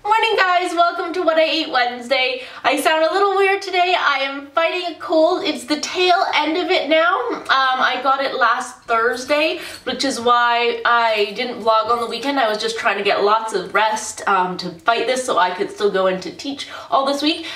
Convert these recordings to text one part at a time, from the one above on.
Morning guys, welcome to What I Ate Wednesday. I sound a little weird today. I am fighting a cold. It's the tail end of it now. I got it last Thursday, which is why I didn't vlog on the weekend. I was just trying to get lots of rest to fight this so I could still go in to teach all this week.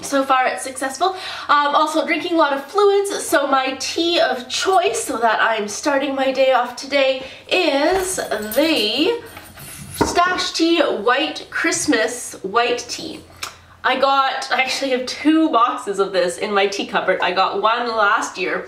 So far it's successful. Also drinking a lot of fluids, so my tea of choice, so that I'm starting my day off today, is the Stash Tea White Christmas White Tea. I actually have 2 boxes of this in my tea cupboard. I got one last year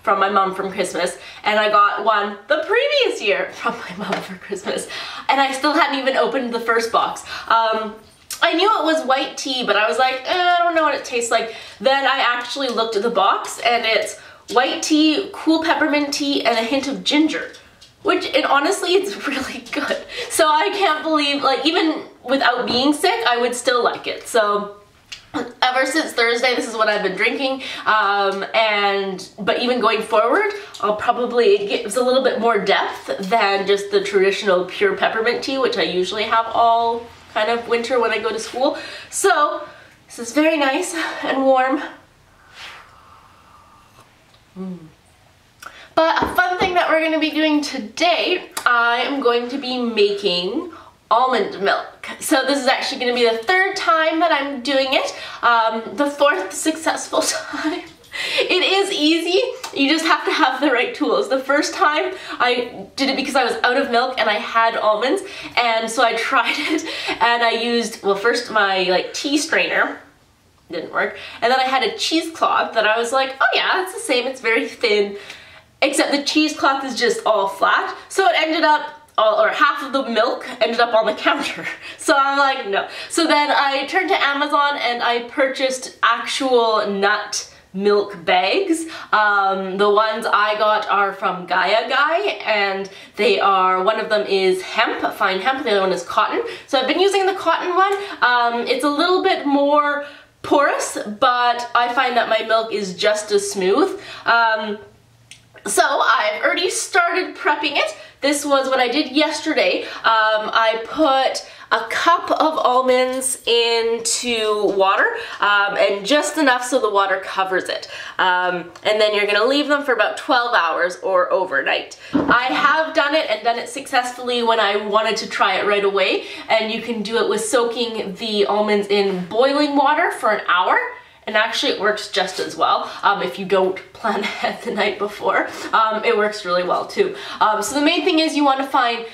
from my mom from Christmas, and I got one the previous year from my mom for Christmas, and I still hadn't even opened the first box. I knew it was white tea, but I was like, I don't know what it tastes like. Then I actually looked at the box, and it's white tea, cool peppermint tea, and a hint of ginger. And honestly, it's really good. So I can't believe, like, even without being sick, I would still like it. So ever since Thursday, this is what I've been drinking. But even going forward, it gives a little bit more depth than just the traditional pure peppermint tea, which I usually have all kind of winter when I go to school. So this is very nice and warm. But a fun thing that we're going to be doing today, I am going to be making almond milk. So this is actually going to be the 3rd time that I'm doing it, the 4th successful time. It is easy, you just have to have the right tools. The first time I did it because I was out of milk and I had almonds, and so I tried it and I used, well, first my tea strainer. Didn't work. And then I had a cheesecloth that I was like, oh yeah, it's the same, it's very thin. Except the cheesecloth is just all flat, so it ended up, or half of the milk ended up on the counter. So I'm like, no. So then I turned to Amazon and I purchased actual nut milk bags. The ones I got are from Gaia Guy, and they are, one of them is hemp, fine hemp, the other one is cotton. So I've been using the cotton one. It's a little bit more porous, but I find that my milk is just as smooth. So I've already started prepping it. This was what I did yesterday. I put a cup of almonds into water, and just enough so the water covers it. And then you're gonna leave them for about 12 hours or overnight. I have done it and done it successfully when I wanted to try it right away, and you can do it with soaking the almonds in boiling water for an hour. And actually it works just as well if you don't plan ahead the night before. It works really well too. So the main thing is you want to find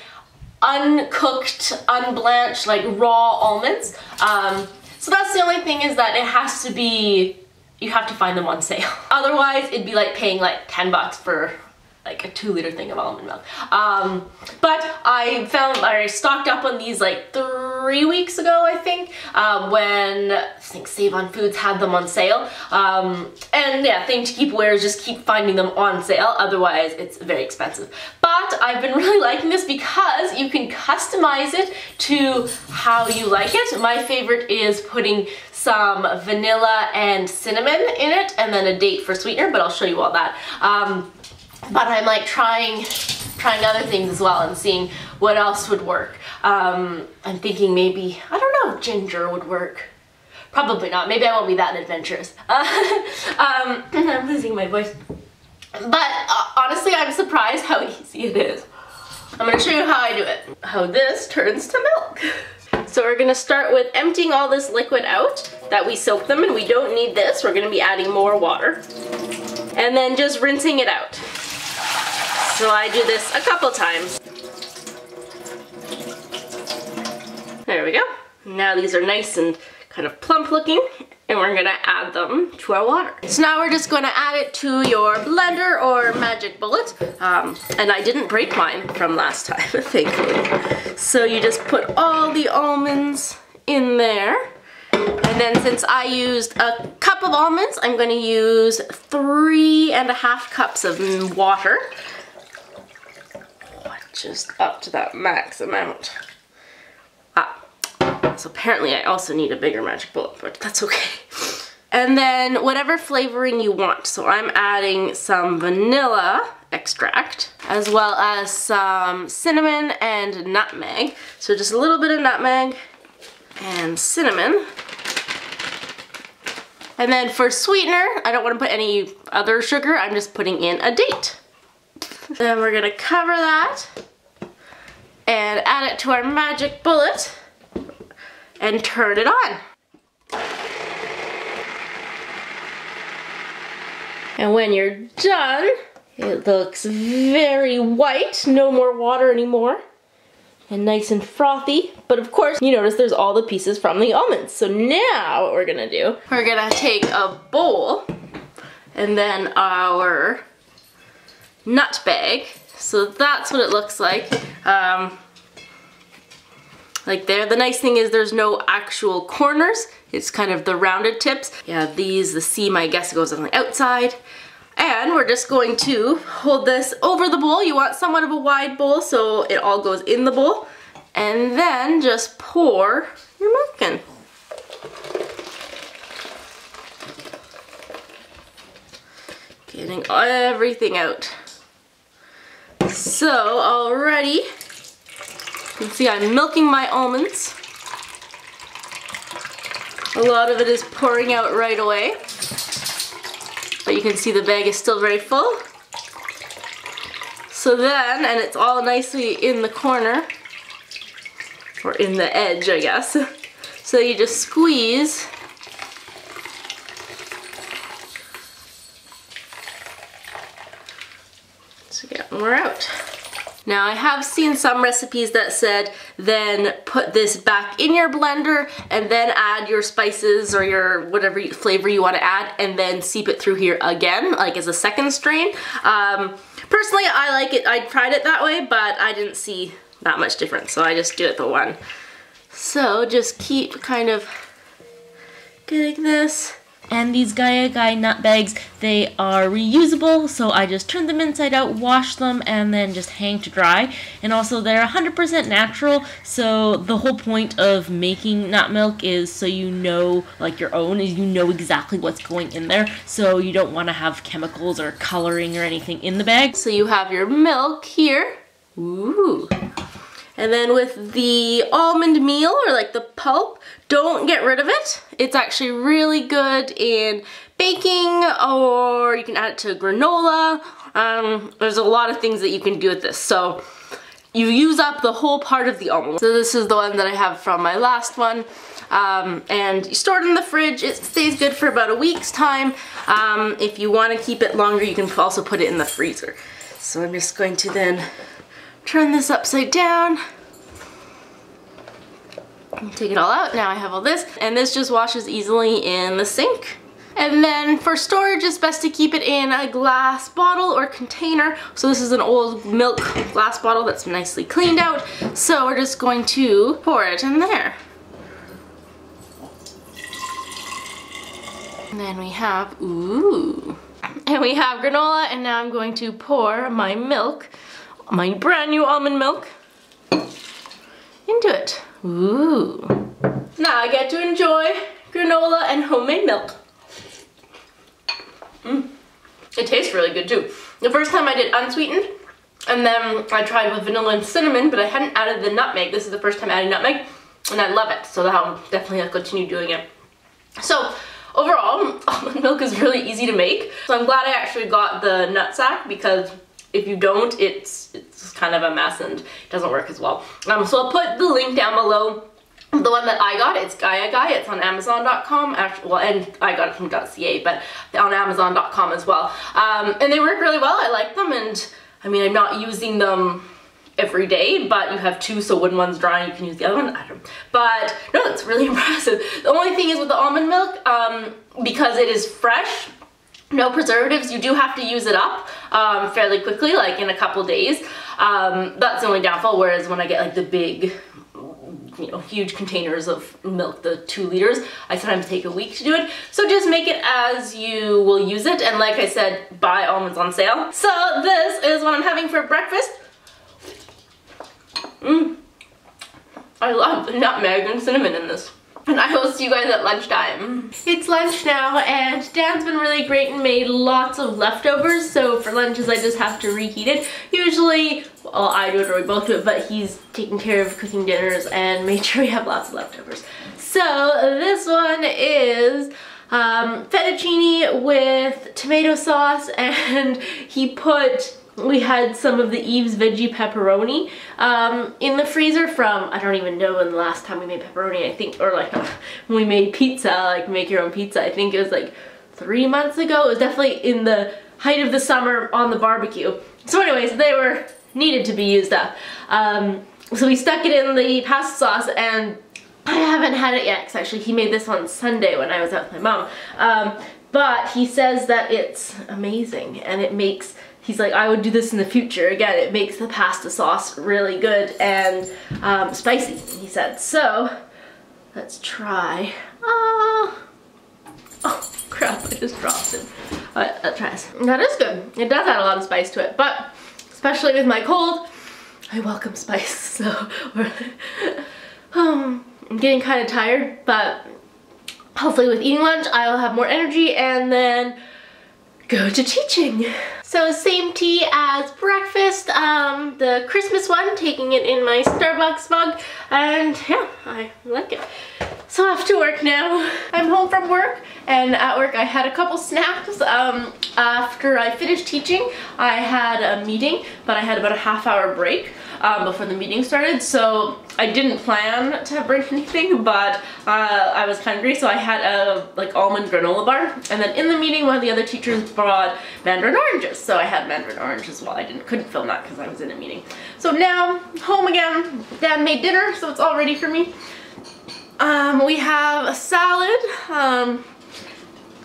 uncooked, unblanched, like raw almonds. So that's the only thing, is that it has to be, you have to find them on sale. Otherwise it'd be like paying like 10 bucks for like a 2-liter thing of almond milk. But I stocked up on these like 3 weeks ago, I think, when I think Save on Foods had them on sale. And yeah, thing to keep aware is just keep finding them on sale, otherwise it's very expensive. But I've been really liking this because you can customize it to how you like it. My favorite is putting some vanilla and cinnamon in it, and then a date for sweetener, but I'll show you all that. But I'm like trying other things as well and seeing what else would work. I'm thinking maybe, I don't know if ginger would work. Probably not. Maybe I won't be that adventurous. I'm losing my voice. But honestly, I'm surprised how easy it is. I'm going to show you how I do it. How this turns to milk. So we're going to start with emptying all this liquid out that we soaked them, and we don't need this. We're going to be adding more water. And then just rinsing it out. So I do this a couple times. There we go. Now these are nice and kind of plump looking, and we're gonna add them to our water. So now we're just gonna add it to your blender or magic bullet. And I didn't break mine from last time, thankfully. So you just put all the almonds in there. And then since I used a cup of almonds, I'm gonna use 3.5 cups of water. Just up to that max amount. So apparently I also need a bigger magic bullet, but that's okay. And then whatever flavoring you want. So I'm adding some vanilla extract, as well as some cinnamon and nutmeg. So just a little bit of nutmeg, and cinnamon. And then for sweetener, I don't want to put any other sugar, I'm just putting in a date. Then we're gonna cover that and add it to our magic bullet and turn it on. And when you're done, it looks very white, no more water anymore, and nice and frothy. But of course, you notice there's all the pieces from the almonds. So now what we're gonna do, we're gonna take a bowl and then our nut bag. So that's what it looks like. Like there. The nice thing is there's no actual corners. It's kind of the rounded tips. Yeah, these, the seam I guess goes on the outside. And we're just going to hold this over the bowl. You want somewhat of a wide bowl so it all goes in the bowl. And then just pour your milk in. Getting everything out. So already, you can see I'm milking my almonds. A lot of it is pouring out right away. But you can see the bag is still very full. So then, and it's all nicely in the corner, or in the edge, I guess. So you just squeeze. To get more out. Now I have seen some recipes that said then put this back in your blender and then add your spices or your whatever flavor you want to add and then seep it through here again, like as a second strain. Personally, I like it. I tried it that way, but I didn't see that much difference, so I just do it the one. So just keep kind of getting this. And these Gaia Guy nut bags, they are reusable, so I just turn them inside out, wash them, and then just hang to dry. And also they're 100% natural, so the whole point of making nut milk is so you know, like your own, is you know exactly what's going in there, so you don't want to have chemicals or coloring or anything in the bag. So you have your milk here. Ooh. And then with the almond meal, or like the pulp, don't get rid of it. It's actually really good in baking, or you can add it to granola. There's a lot of things that you can do with this. So you use up the whole part of the almond. So this is the one that I have from my last one. And you store it in the fridge. It stays good for about a week's time. If you want to keep it longer, you can also put it in the freezer. So I'm just going to then turn this upside down. Take it all out. Now I have all this, and this just washes easily in the sink. And then for storage, it's best to keep it in a glass bottle or container. So this is an old milk glass bottle that's nicely cleaned out. So we're just going to pour it in there. And then we have, ooh. And we have granola, and now I'm going to pour my milk, my brand new almond milk, into it. Ooh. Now I get to enjoy granola and homemade milk. It tastes really good too. The first time I did unsweetened, and then I tried with vanilla and cinnamon, but I hadn't added the nutmeg. This is the first time adding nutmeg, and I love it. So I'll definitely continue doing it. So overall, almond milk is really easy to make. So I'm glad I actually got the nutsack, because if you don't, it's kind of a mess and it doesn't work as well. So I'll put the link down below. The one that I got, it's Gaia Guy. It's on Amazon.com. Well, and I got it from .ca, but on Amazon.com as well. And they work really well. I like them, and I mean, I'm not using them every day, but you have two, so when one's dry, you can use the other one. I don't know. But no, it's really impressive. The only thing is with the almond milk, because it is fresh, no preservatives, you do have to use it up fairly quickly, like in a couple days. That's the only downfall, whereas when I get like the big, you know, huge containers of milk, the 2 liters, I sometimes take a week to do it. So just make it as you will use it, and like I said, buy almonds on sale. So this is what I'm having for breakfast. I love the nutmeg and cinnamon in this. And I will see you guys at lunchtime. It's lunch now, and Dan's been really great and made lots of leftovers, so for lunches I just have to reheat it. Usually well, I do it or we both do it, but he's taking care of cooking dinners and made sure we have lots of leftovers. So this one is fettuccine with tomato sauce, and we had some of the Eve's veggie pepperoni in the freezer from, I don't even know when the last time we made pepperoni, I think, or like when we made pizza, like make your own pizza, I think it was like 3 months ago. It was definitely in the height of the summer on the barbecue. So anyways, they needed to be used up. So we stuck it in the pasta sauce, and I haven't had it yet, because actually he made this on Sunday when I was out with my mom. But he says that it's amazing, and it makes, he's like, I would do this in the future. Again, it makes the pasta sauce really good and spicy, he said. So, let's try. Oh crap, I just dropped it. Alright, let's try this. That is good. It does add a lot of spice to it, but especially with my cold, I welcome spice. So, I'm getting kind of tired, but hopefully with eating lunch, I will have more energy and then go to teaching. So same tea as breakfast, the Christmas one, taking it in my Starbucks mug, and yeah, I like it. So off to work now. I'm home from work, and at work I had a couple snacks. After I finished teaching, I had a meeting, but I had about a half-hour break before the meeting started, so I didn't plan to bring anything, but I was hungry, so I had a almond granola bar, and then in the meeting one of the other teachers brought mandarin oranges, so I had mandarin orange as well. I couldn't film that because I was in a meeting. So now, home again. Dad made dinner, so it's all ready for me. We have a salad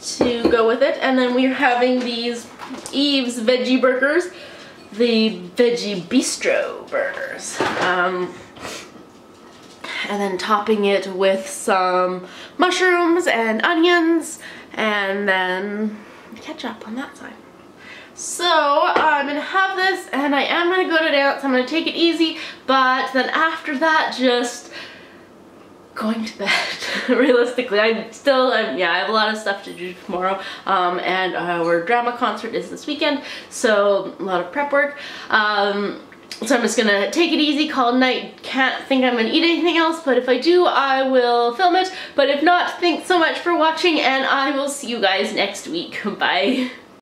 to go with it, and then we're having these Eve's veggie burgers, the veggie bistro burgers, and then topping it with some mushrooms and onions, and then ketchup on that side. So I'm gonna have this, and I am gonna go to dance. I'm gonna take it easy, but then after that, just going to bed. Realistically, I have a lot of stuff to do tomorrow, and our drama concert is this weekend, so a lot of prep work. So I'm just gonna take it easy, call it night. Can't think I'm gonna eat anything else, but if I do, I will film it. But if not, thanks so much for watching, and I will see you guys next week. Bye.